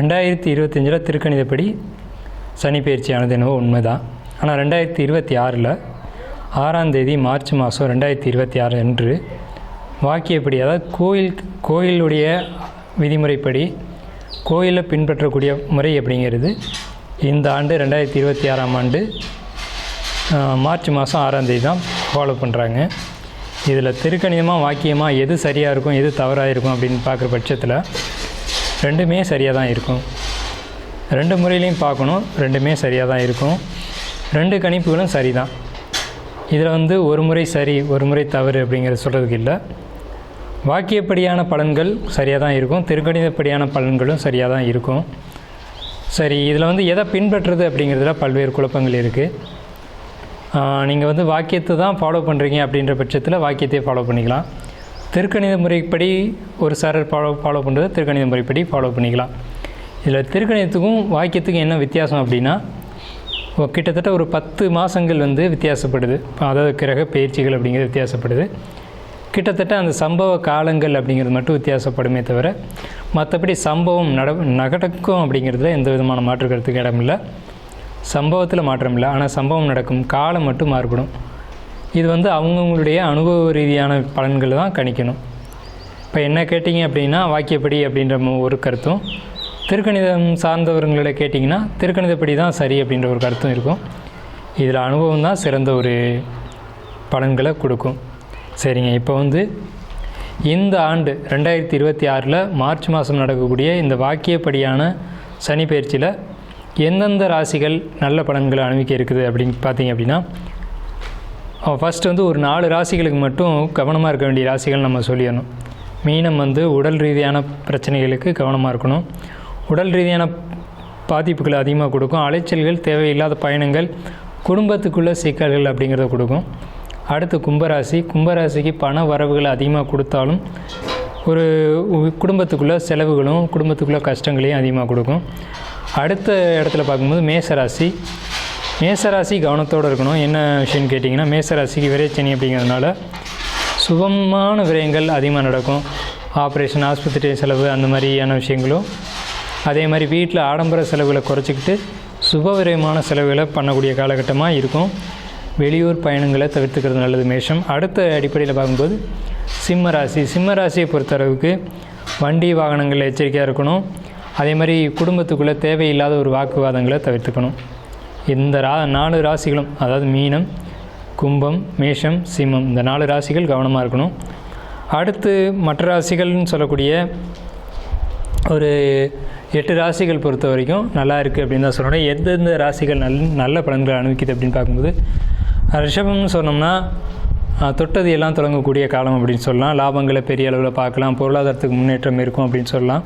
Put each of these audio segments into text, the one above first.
2025 திருக்கணிதப்படி சனி பயிற்சியானது என்னவோ உண்மைதான். ஆனால் 2026 6ஆம் தேதி மார்ச் மாதம் 2026 அன்று வாக்கியப்படி, அதாவது கோயிலுடைய விதிமுறைப்படி கோயிலில் பின்பற்றக்கூடிய முறை அப்படிங்கிறது இந்த ஆண்டு 2026ஆம் ஆண்டு மார்ச் மாதம் 6ஆம் தேதி தான் ஃபாலோ பண்ணுறாங்க. இதில் திருக்கணிதமாக வாக்கியமாக எது சரியாக இருக்கும் எது தவறாக இருக்கும் அப்படின்னு பார்க்குற பட்சத்தில் ரெண்டுமே சரியாக தான் இருக்கும். ரெண்டு முறையிலையும் பார்க்கணும், ரெண்டுமே சரியாக தான் இருக்கும். ரெண்டு கணிப்புகளும் சரி தான். இதில் ஒரு முறை சரி ஒரு முறை தவறு அப்படிங்கிறது சொல்கிறதுக்கு இல்லை. வாக்கியப்படியான பலன்கள் சரியாக தான் இருக்கும், திருக்கணிதப்படியான பலன்களும் சரியாக தான் இருக்கும். சரி, இதில் எதை பின்பற்றுறது அப்படிங்கிறதுல பல்வேறு குழப்பங்கள் இருக்குது. நீங்கள் வாக்கியத்தை தான் ஃபாலோ பண்ணுறீங்க அப்படின்ற பட்சத்தில் வாக்கியத்தையே ஃபாலோ பண்ணிக்கலாம். திருக்கணித முறைப்படி ஒரு சாரர் ஃபாலோ பண்ணுறது திருக்கணித முறைப்படி ஃபாலோ பண்ணிக்கலாம். இதில் திருக்கணிதத்துக்கும் வாக்கியத்துக்கும் என்ன வித்தியாசம் அப்படின்னா, கிட்டத்தட்ட ஒரு 10 மாதங்கள் வித்தியாசப்படுது. அதாவது கிரக பயிற்சிகள் அப்படிங்கிறது வித்தியாசப்படுது. கிட்டத்தட்ட அந்த சம்பவ காலங்கள் அப்படிங்கிறது மட்டும் வித்தியாசப்படுமே தவிர மற்றபடி சம்பவம் நடக்கும் அப்படிங்கிறதுல எந்த விதமான மாற்று கருத்துக்கு இடமில்லை. சம்பவத்தில் மாற்றம் இல்லை, ஆனால் சம்பவம் நடக்கும் காலம் மட்டும் மாறுபடும். இது அவங்கவுங்களுடைய அனுபவ ரீதியான பலன்களை தான் கணிக்கணும். இப்போ என்ன கேட்டிங்க அப்படின்னா வாக்கியப்படி அப்படின்ற ஒரு கருத்தும், திருக்கணிதம் சார்ந்தவர்களை கேட்டிங்கன்னா திருக்கணிதப்படி தான் சரி அப்படின்ற ஒரு கருத்தும் இருக்கும். இதில் அனுபவம் தான் சிறந்த ஒரு பலன்களை கொடுக்கும். சரிங்க, இப்போ இந்த ஆண்டு 2026 மார்ச் மாதம் நடக்கக்கூடிய இந்த வாக்கியப்படியான சனி பயிற்சியில் எந்தெந்த ராசிகள் நல்ல பலன்களை அனுபவிக்க இருக்குது அப்படின்னு பார்த்தீங்க அப்படின்னா, ஃபஸ்ட்டு ஒரு 4 ராசிகளுக்கு மட்டும் கவனமாக இருக்க வேண்டிய ராசிகள் நம்ம சொல்லிடணும். மீனம் உடல் ரீதியான பிரச்சனைகளுக்கு கவனமாக இருக்கணும். உடல் ரீதியான பாதிப்புகளை அதிகமாக கொடுக்கும். அலைச்சல்கள், தேவையில்லாத பயணங்கள், குடும்பத்துக்குள்ளே சிக்கல்கள் அப்படிங்கிறத கொடுக்கும். அடுத்து கும்பராசிக்கு பண வரவுகள் அதிகமாக கொடுத்தாலும் ஒரு குடும்பத்துக்குள்ளே செலவுகளும் குடும்பத்துக்குள்ளே கஷ்டங்களையும் அதிகமாக கொடுக்கும். அடுத்த இடத்துல பார்க்கும்போது மேசராசி கவனத்தோடு இருக்கணும். என்ன விஷயம்னு கேட்டிங்கன்னா, மேசராசிக்கு விரைச்சனி அப்படிங்கிறதுனால சுபமான விரயங்கள் அதிகமாக நடக்கும். ஆப்ரேஷன், ஆஸ்பத்திரி செலவு அந்த மாதிரியான விஷயங்களும், அதே மாதிரி வீட்டில் ஆடம்பர செலவுகளை குறைச்சிக்கிட்டு சுப விரயமான செலவுகளை பண்ணக்கூடிய காலகட்டமாக இருக்கும். வெளியூர் பயணங்களை தவிர்த்துக்கிறது நல்லது மேஷம். அடுத்த அடிப்படையில் பார்க்கும்போது சிம்மராசியை பொறுத்தளவுக்கு வண்டி வாகனங்களில் எச்சரிக்கையாக இருக்கணும். அதே மாதிரி குடும்பத்துக்குள்ளே தேவையில்லாத ஒரு வாக்குவாதங்களை தவிர்த்துக்கணும். இந்த 4 ராசிகளும், அதாவது மீனம், கும்பம், மேஷம், சிம்மம், இந்த 4 ராசிகள் கவனமாக இருக்கணும். அடுத்து மற்ற ராசிகள்னு சொல்லக்கூடிய ஒரு 8 ராசிகள் பொறுத்த வரைக்கும் நல்லா இருக்குது அப்படின்னு தான் சொல்லணும். எந்தெந்த ராசிகள் நல்ல பலன்களை அனுபவிக்குது அப்படின்னு பார்க்கும்போது, ரிஷபம்னு சொன்னோம்னா தொட்டது எல்லாம் தொடங்கக்கூடிய காலம் அப்படின்னு சொல்லலாம். லாபங்களை பெரிய அளவில் பார்க்கலாம், பொருளாதாரத்துக்கு முன்னேற்றம் இருக்கும் அப்படின்னு சொல்லலாம்.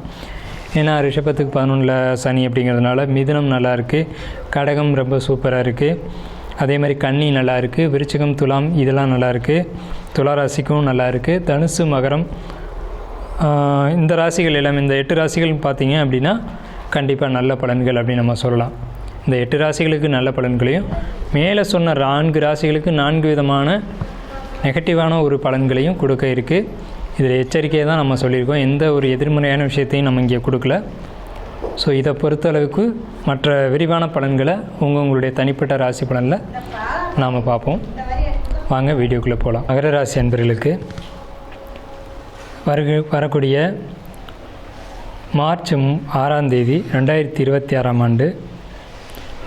ஏன்னா ரிஷபத்துக்கு 11ல் சனி அப்படிங்கிறதுனால. மிதுனம் நல்லா இருக்குது, கடகம் ரொம்ப சூப்பராக இருக்குது, அதே மாதிரி கன்னி நல்லா இருக்குது, விருச்சிகம், துலாம் இதெல்லாம் நல்லா இருக்குது, துளாராசிக்கும் நல்லா இருக்குது, தனுசு, மகரம், இந்த ராசிகள் எல்லாமே, இந்த 8 ராசிகள் பார்த்திங்க அப்படின்னா கண்டிப்பாக நல்ல பலன்கள் அப்படின்னு நம்ம சொல்லலாம். இந்த 8 ராசிகளுக்கு நல்ல பலன்களையும், மேலே சொன்ன 4 ராசிகளுக்கு 4 விதமான நெகட்டிவான ஒரு பலன்களையும் கொடுக்க இருக்குது. இதில் எச்சரிக்கையை தான் நம்ம சொல்லியிருக்கோம். எந்த ஒரு எதிர்மறையான விஷயத்தையும் நம்ம இங்கே கொடுக்கல. ஸோ இதை பொறுத்தளவுக்கு மற்ற விரிவான பலன்களை உங்களுடைய தனிப்பட்ட ராசி பலனில் நாம் பார்ப்போம். வாங்க வீடியோக்குள்ளே போகலாம். மகர ராசி அன்பர்களுக்கு வரக்கூடிய மார்ச் 6ஆம் தேதி 2026ஆம் ஆண்டு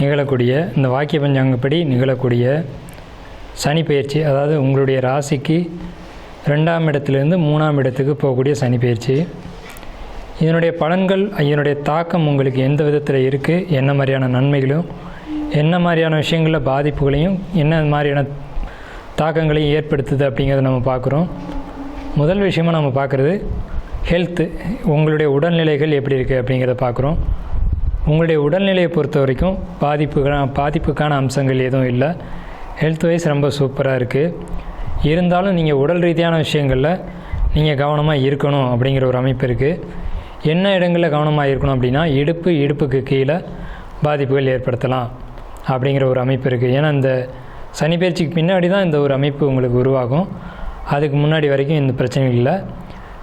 நிகழக்கூடிய இந்த வாக்கிய பஞ்சாங்கப்படி நிகழக்கூடிய சனி பயிற்சி, அதாவது உங்களுடைய ராசிக்கு 2ஆம் இடத்துலேருந்து 3ஆம் இடத்துக்கு போகக்கூடிய சனி பயிற்சி. இதனுடைய பலன்கள், இதனுடைய தாக்கம் உங்களுக்கு எந்த விதத்தில் இருக்குது, என்ன மாதிரியான நன்மைகளும் என்ன மாதிரியான விஷயங்களில் பாதிப்புகளையும் என்ன மாதிரியான தாக்கங்களையும் ஏற்படுத்துது அப்படிங்கிறத நம்ம பார்க்குறோம். முதல் விஷயமாக நம்ம பார்க்குறது ஹெல்த்து, உங்களுடைய உடல்நிலைகள் எப்படி இருக்குது அப்படிங்கிறத பார்க்குறோம். உங்களுடைய உடல்நிலையை பொறுத்த வரைக்கும் பாதிப்புக்கான அம்சங்கள் எதுவும் இல்லை. ஹெல்த் வைஸ் ரொம்ப சூப்பராக இருக்குது. இருந்தாலும் நீங்கள் உடல் ரீதியான விஷயங்களில் நீங்கள் கவனமாக இருக்கணும் அப்படிங்கிற ஒரு அமைப்பு இருக்குது. என்ன இடங்களில் கவனமாக இருக்கணும் அப்படின்னா, இடுப்புக்கு கீழே பாதிப்புகள் ஏற்படுத்தலாம் அப்படிங்கிற ஒரு அமைப்பு இருக்குது. ஏன்னா இந்த சனி பயிற்சிக்கு பின்னாடி தான் இந்த ஒரு அமைப்பு உங்களுக்கு உருவாகும். அதுக்கு முன்னாடி வரைக்கும் இந்த பிரச்சனைகள் இல்லை.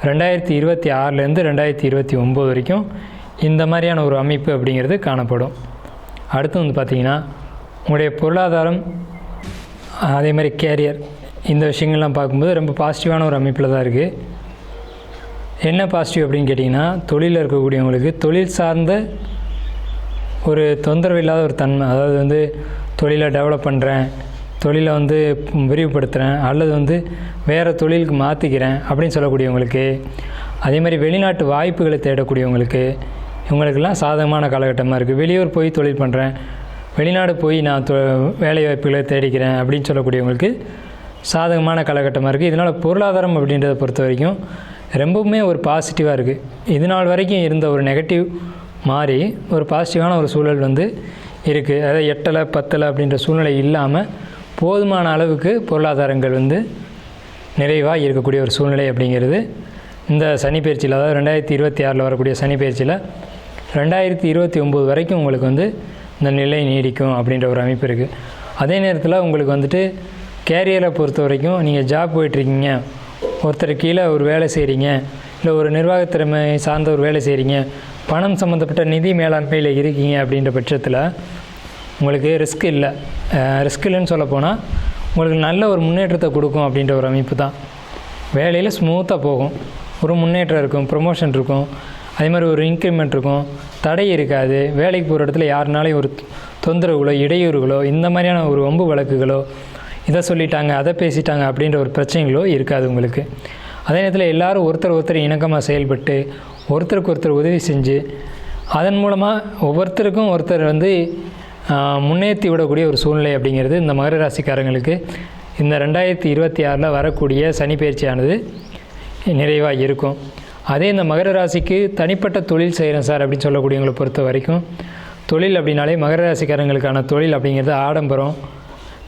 2026லேருந்து 2029 வரைக்கும் இந்த மாதிரியான ஒரு அமைப்பு அப்படிங்கிறது காணப்படும். அடுத்து வந்து பார்த்திங்கன்னா உங்களுடைய பொருளாதாரம், அதே மாதிரி கேரியர், இந்த விஷயங்கள்லாம் பார்க்கும்போது ரொம்ப பாசிட்டிவான ஒரு அமைப்பில் தான் இருக்குது. என்ன பாசிட்டிவ் அப்படின்னு கேட்டிங்கன்னா, தொழிலில் இருக்கக்கூடியவங்களுக்கு தொழில் சார்ந்த ஒரு தொந்தரவு இல்லாத ஒரு தன்மை, அதாவது வந்து தொழிலை டெவலப் பண்ணுறேன், தொழிலை வந்து விரிவுபடுத்துகிறேன், அல்லது வந்து வேறு தொழிலுக்கு மாற்றிக்கிறேன் அப்படின்னு சொல்லக்கூடியவங்களுக்கு, அதே மாதிரி வெளிநாட்டு வாய்ப்புகளை தேடக்கூடியவங்களுக்கு, இவங்களுக்கெல்லாம் சாதகமான காலகட்டமாக இருக்குது. வெளியூர் போய் தொழில் பண்ணுறேன், வெளிநாடு போய் நான் வேலை வாய்ப்புகளை தேடிக்கிறேன் அப்படின்னு சொல்லக்கூடியவங்களுக்கு சாதகமான காலகட்டமாக இருக்குது. இதனால் பொருளாதாரம் அப்படின்றத பொறுத்த வரைக்கும் ரொம்பவுமே ஒரு பாசிட்டிவாக இருக்குது. இது நாள் வரைக்கும் இருந்த ஒரு நெகட்டிவ் மாறி ஒரு பாசிட்டிவான ஒரு சூழல் வந்து இருக்குது. அதாவது 8 10 அப்படின்ற சூழ்நிலை இல்லாமல் போதுமான அளவுக்கு பொருளாதாரங்கள் வந்து நிறைவாக இருக்கக்கூடிய ஒரு சூழ்நிலை அப்படிங்கிறது இந்த சனி பயிற்சியில், அதாவது 2026 வரக்கூடிய சனி பயிற்சியில் 2029 வரைக்கும் உங்களுக்கு வந்து இந்த நிலை நீடிக்கும் அப்படின்ற ஒரு அமைப்பு இருக்குது. அதே நேரத்தில் உங்களுக்கு வந்துட்டு கேரியரை பொறுத்த வரைக்கும் நீங்கள் ஜாப் போயிட்டுருக்கீங்க, ஒருத்தர் கீழே ஒரு வேலை செய்கிறீங்க, இல்லை ஒரு நிர்வாகத்திறமை சார்ந்த ஒரு வேலை செய்கிறீங்க, பணம் சம்மந்தப்பட்ட நிதி மேலாண்மையில் இருக்கீங்க அப்படின்ற பட்சத்தில் உங்களுக்கு ரிஸ்க் இல்லைன்னு சொல்லப்போனால் உங்களுக்கு நல்ல ஒரு முன்னேற்றத்தை கொடுக்கும் அப்படின்ற ஒரு அமைப்பு தான். வேலையில் ஸ்மூத்தாக போகும், ஒரு முன்னேற்றம் இருக்கும், ப்ரொமோஷன் இருக்கும், அதே மாதிரி ஒரு இன்க்ரிமெண்ட் இருக்கும், தடை இருக்காது. வேலைக்கு போகிற இடத்துல யாருனாலையும் ஒரு தொந்தரவுகளோ இடையூறுகளோ இந்த மாதிரியான ஒரு வம்பு வழக்குகளோ, இதை சொல்லிட்டாங்க அதை பேசிட்டாங்க அப்படின்ற ஒரு பிரச்சனைகளோ இருக்காது உங்களுக்கு. அதே நேரத்தில் எல்லோரும் ஒருத்தர் இணக்கமாக செயல்பட்டு ஒருத்தருக்கு ஒருத்தர் உதவி செஞ்சு அதன் மூலமாக ஒவ்வொருத்தருக்கும் ஒருத்தர் வந்து முன்னேற்றி விடக்கூடிய ஒரு சூழ்நிலை அப்படிங்கிறது இந்த மகர ராசிக்காரங்களுக்கு இந்த 2026 வரக்கூடிய சனி பயிற்சியானது நிறைவாக இருக்கும். அதே இந்த மகர ராசிக்கு தனிப்பட்ட தொழில் செய்கிறேன் சார் அப்படின்னு சொல்லக்கூடியவங்களை பொறுத்த வரைக்கும், தொழில் அப்படின்னாலே மகர ராசிக்காரங்களுக்கான தொழில் அப்படிங்கிறது ஆடம்பரம்,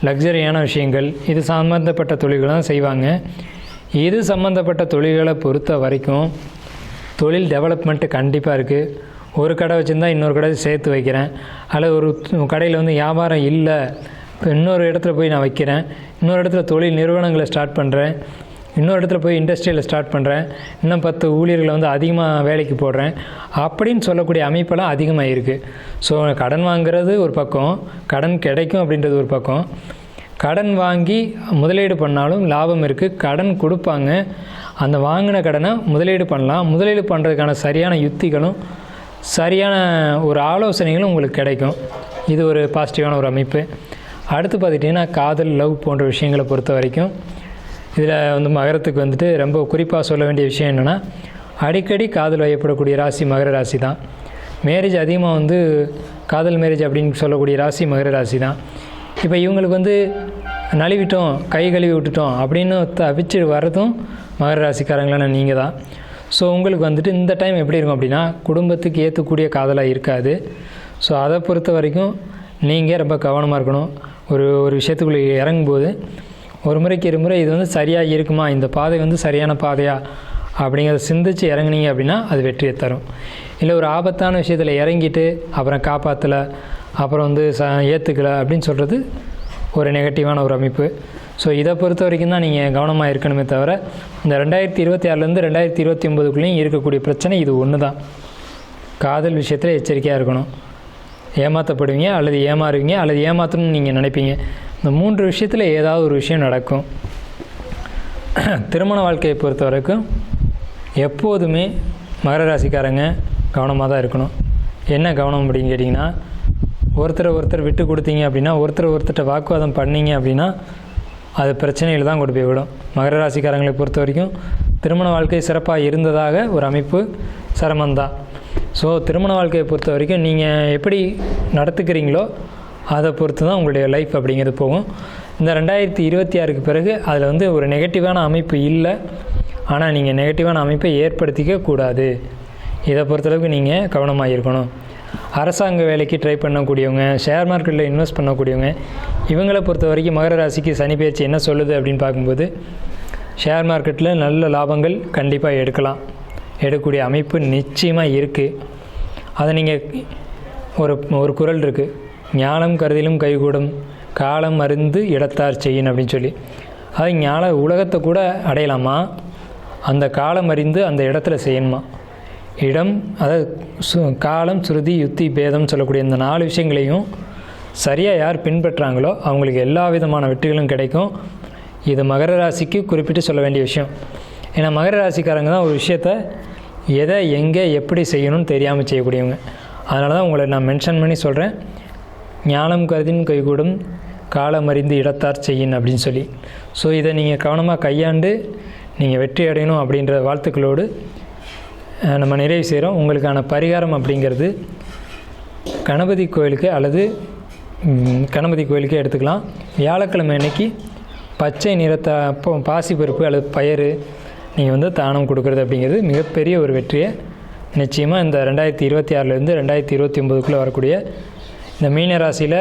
லக்ஸரியான விஷயங்கள், இது சம்மந்தப்பட்ட தொழில்கள் தான் செய்வாங்க. இது சம்மந்தப்பட்ட தொழில்களை பொறுத்த வரைக்கும் தொழில் டெவலப்மெண்ட்டு கண்டிப்பாக இருக்குது. ஒரு கடை வச்சுருந்தா இன்னொரு கடை சேர்த்து வைக்கிறேன், அல்லது ஒரு கடையில் வந்து வியாபாரம் இல்லை, இப்போ இன்னொரு இடத்துல போய் நான் வைக்கிறேன், இன்னொரு இடத்துல தொழில் நிறுவனங்களை ஸ்டார்ட் பண்ணுறேன், இன்னொரு இடத்துல போய் இண்டஸ்ட்ரியில் ஸ்டார்ட் பண்ணுறேன், இன்னும் 10 ஊழியர்களை வந்து அதிகமாக வேலைக்கு போடுறேன் அப்படின்னு சொல்லக்கூடிய அமைப்பெல்லாம் அதிகமாக இருக்குது. ஸோ கடன் வாங்குறது ஒரு பக்கம், கடன் கிடைக்கும் அப்படின்றது ஒரு பக்கம். கடன் வாங்கி முதலீடு பண்ணாலும் லாபம் இருக்குது, கடன் கொடுப்பாங்க, அந்த வாங்கின கடனை முதலீடு பண்ணலாம். முதலீடு பண்ணுறதுக்கான சரியான யுத்திகளும் சரியான ஒரு ஆலோசனைகளும் உங்களுக்கு கிடைக்கும். இது ஒரு பாசிட்டிவான ஒரு அமைப்பு. அடுத்து பார்த்துட்டிங்கன்னா காதல், லவ் போன்ற விஷயங்களை பொறுத்த வரைக்கும் இதில் வந்து மகரத்துக்கு வந்துட்டு ரொம்ப குறிப்பாக சொல்ல வேண்டிய விஷயம் என்னென்னா, அடிக்கடி காதல் வயப்படக்கூடிய ராசி மகர ராசி தான். மேரேஜ் அதிகமாக வந்து காதல் மேரேஜ் அப்படின்னு சொல்லக்கூடிய ராசி மகர ராசி தான். இப்போ இவங்களுக்கு வந்து நழுவிட்டோம், கை கழுவி விட்டுட்டோம் அப்படின்னு தவிச்சு வர்றதும் மகர ராசிக்காரங்களான நீங்கள் தான். ஸோ உங்களுக்கு வந்துட்டு இந்த டைம் எப்படி இருக்கும் அப்படின்னா, குடும்பத்துக்கு ஏற்றக்கூடிய காதலாக இருக்காது. ஸோ அதை பொறுத்த வரைக்கும் நீங்கள் ரொம்ப கவனமாக இருக்கணும். ஒரு விஷயத்துக்குள்ளே இறங்கும்போது ஒரு முறைக்கு 2 முறை இது வந்து சரியாக இருக்குமா, இந்த பாதை வந்து சரியான பாதையா அப்படிங்கிறத சிந்தித்து இறங்குனீங்க அப்படின்னா அது வெற்றியை தரும். இல்லை ஒரு ஆபத்தான விஷயத்தில் இறங்கிட்டு அப்புறம் காப்பாற்றலை, அப்புறம் வந்து ஏற்றுக்கலை அப்படின்னு சொல்கிறது ஒரு நெகட்டிவான ஒரு அமைப்பு. ஸோ இதை பொறுத்த வரைக்கும் தான் நீங்கள் கவனமாக இருக்கணுமே தவிர, இந்த 2026 2029 இருக்கக்கூடிய பிரச்சனை இது ஒன்று தான். காதல் விஷயத்தில் எச்சரிக்கையாக இருக்கணும். ஏமாற்றப்படுவீங்க, அல்லது ஏமாறுவீங்க, அல்லது ஏமாற்றணும்னு நீங்கள் நினைப்பீங்க. இந்த 3 விஷயத்தில் ஏதாவது ஒரு விஷயம் நடக்கும். திருமண வாழ்க்கையை பொறுத்த வரைக்கும் எப்போதுமே மகர ராசிக்காரங்க கவனமாக தான் இருக்கணும். என்ன கவனம் அப்படின்னு கேட்டிங்கன்னா, ஒருத்தர் விட்டு கொடுத்தீங்க அப்படின்னா, ஒருத்தர்கிட்ட வாக்குவாதம் பண்ணீங்க அப்படின்னா அது பிரச்சனையில் தான் கொண்டு போய் விடும். மகர ராசிக்காரங்களை பொறுத்த வரைக்கும் திருமண வாழ்க்கை சிறப்பாக இருந்ததாக ஒரு அமைப்பு சிரமந்தான். ஸோ திருமண வாழ்க்கையை பொறுத்த வரைக்கும் நீங்கள் எப்படி நடத்துக்கிறீங்களோ அதை பொறுத்து தான் உங்களுடைய லைஃப் அப்படிங்கிறது போகும். இந்த 2026 பிறகு அதில் வந்து ஒரு நெகட்டிவான அமைப்பு இல்லை, ஆனால் நீங்கள் நெகட்டிவான அமைப்பை ஏற்படுத்திக்க கூடாது. இதை பொறுத்தளவுக்கு நீங்கள் கவனமாக இருக்கணும். அரசாங்க வேலைக்கு ட்ரை பண்ணக்கூடியவங்க, ஷேர் மார்க்கெட்டில் இன்வெஸ்ட் பண்ணக்கூடியவங்க, இவங்களை பொறுத்த வரைக்கும் மகர ராசிக்கு சனி பயிற்சி என்ன சொல்லுது அப்படின்னு பார்க்கும்போது, ஷேர் மார்க்கெட்டில் நல்ல லாபங்கள் கண்டிப்பாக எடுக்கக்கூடிய அமைப்பு நிச்சயமாக இருக்குது. அதை நீங்கள் ஒரு குறள் இருக்குது, ஞானம் கருதிலும் கைகூடும், காலம் அறிந்து இடத்தார் செய்யின் அப்படின்னு சொல்லி. அது உலகத்தை கூட அடையலாமா, அந்த காலம் அறிந்து அந்த இடத்துல செய்யணுமா. இடம், அதாவது காலம், சுருதி, யுக்தி, பேதம் சொல்லக்கூடிய இந்த 4 விஷயங்களையும் சரியாக யார் பின்பற்றுறாங்களோ அவங்களுக்கு எல்லா விதமான வெற்றிகளும் கிடைக்கும். இது மகர ராசிக்கு குறிப்பிட்டு சொல்ல வேண்டிய விஷயம். ஏன்னா மகர ராசிக்காரங்க தான் ஒரு விஷயத்தை எதை எங்கே எப்படி செய்யணும்னு தெரியாமல் செய்யக்கூடியவங்க. அதனால தான் உங்களை நான் மென்ஷன் பண்ணி சொல்கிறேன், ஞானம் கருதின் கைகூடும் காலம் அறிந்து இடத்தார் செய்யின் அப்படின்னு சொல்லி. ஸோ இதை நீங்கள் கவனமாக கையாண்டு நீங்கள் வெற்றி அடையணும் அப்படின்ற வாழ்த்துக்களோடு நம்ம நிறைவு செய்கிறோம். உங்களுக்கான பரிகாரம் அப்படிங்கிறது கணபதி கோயிலுக்கு அல்லது கணபதி கோயிலுக்கு எடுத்துக்கலாம். வியாழக்கிழமை அன்னைக்கு பச்சை நிறத்தை பாசிப்பருப்பு அல்லது பயறு நீங்கள் தானம் கொடுக்குறது அப்படிங்கிறது மிகப்பெரிய ஒரு வெற்றியை நிச்சயமாக இந்த 2026 2029 வரக்கூடிய இந்த மீன ராசியில்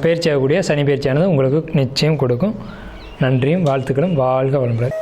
பயிற்சி ஆகக்கூடிய சனி பயிற்சியானது உங்களுக்கு நிச்சயம் கொடுக்கும். நன்றியும் வாழ்த்துக்களும். வாழ்க வளமுடன்.